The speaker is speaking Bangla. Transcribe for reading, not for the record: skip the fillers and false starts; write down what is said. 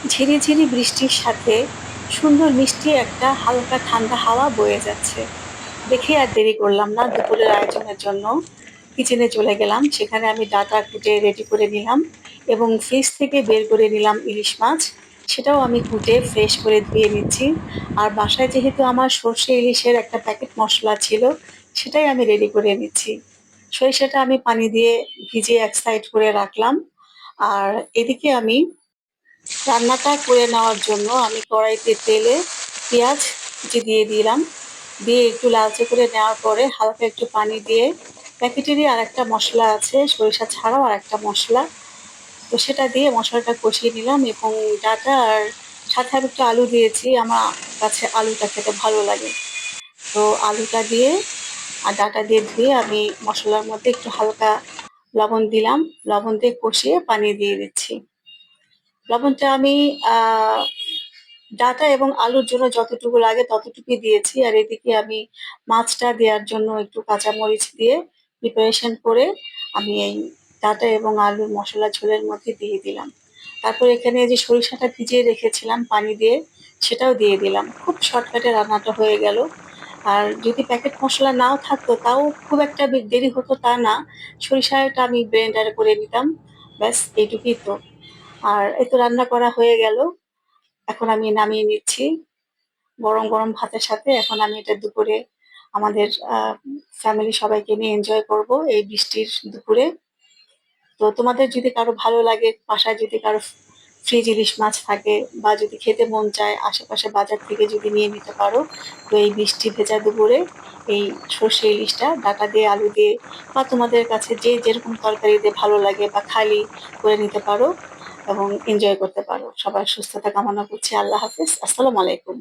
ঝিরিঝিরি বৃষ্টির সাথে সুন্দর মিষ্টি একটা হালকা ঠান্ডা হাওয়া বয়ে যাচ্ছে। দেখে আর দেরি করলাম না, দুপুরের আয়োজনের জন্য কিচেনে চলে গেলাম। সেখানে আমি ডাটা কুটে রেডি করে নিলাম এবং ফ্রিজ থেকে বের করে নিলাম ইলিশ মাছ। সেটাও আমি কুটে ফ্রেশ করে ধুয়ে নিচ্ছি। আর বাসায় যেহেতু আমার সর্ষে ইলিশের একটা প্যাকেট মশলা ছিল, সেটাই আমি রেডি করে নিচ্ছি। সরিষাটা আমি পানি দিয়ে ভিজিয়ে এক সাইড করে রাখলাম। আর এদিকে আমি রান্নাটা করে নেওয়ার জন্য আমি কড়াইতে তেলে পেঁয়াজ কুচি দিয়ে দিলাম। দিয়ে একটু লালচে করে নেওয়ার পরে হালকা একটু পানি দিয়ে প্যাকেটেরই আরেকটা মসলা আছে, সরিষা ছাড়াও আরেকটা মসলা, তো সেটা দিয়ে মশলাটা কষিয়ে নিলাম এবং ডাটা আর সাথে আমি একটু আলু দিয়েছি। আমার কাছে আলুটা খেতে ভালো লাগে, তো আলুটা দিয়ে আর ডাটা দিয়ে ধুয়ে আমি মশলার মধ্যে একটু হালকা লবণ দিলাম। লবণ দিয়ে কষিয়ে পানি দিয়ে দিচ্ছি। লবণটা আমি আহ ডাটা এবং আলুর জন্য যতটুকু লাগে ততটুকুই দিয়েছি। আর এদিকে আমি মাছটা দেওয়ার জন্য একটু কাঁচামরিচ দিয়ে প্রিপারেশন করে আমি এই ডাটা এবং আলুর মশলা ঝোলের মধ্যে দিয়ে দিলাম। তারপর এখানে যে সরিষাটা ভিজিয়ে রেখেছিলাম পানি দিয়ে, সেটাও দিয়ে দিলাম। খুব শর্টকাটে রান্নাটা হয়ে গেল। আর যদি প্যাকেট মশলা নাও থাকতো তাও খুব একটা দেরি হতো তা না, সরিষাটা আমি ব্লেন্ডারে করে নিতাম। ব্যাস এইটুকুই তো। আর এই তো রান্না করা হয়ে গেল। এখন আমি নামিয়ে নিচ্ছি গরম গরম ভাতের সাথে। এখন আমি এটা দুপুরে আমাদের ফ্যামিলি সবাইকে নিয়ে এনজয় করব এই বৃষ্টির দুপুরে। তো তোমাদের যদি কারো ভালো লাগে, বাসায় যদি কারো ফ্রিজ ইলিশ মাছ থাকে বা যদি খেতে মন চায়, আশেপাশে বাজার থেকে যদি নিয়ে নিতে পারো, তো এই বৃষ্টি ভেজা দুপুরে এই সর্ষে ইলিশটা ডাটা দিয়ে আলু দিয়ে বা তোমাদের কাছে যে যেরকম তরকারি দিয়ে ভালো লাগে বা খালি করে নিতে পারো এবং এনজয় করতে পারো। সবার সুস্থতা কামনা করছি। আল্লাহ হাফিজ, আসসালামু আলাইকুম।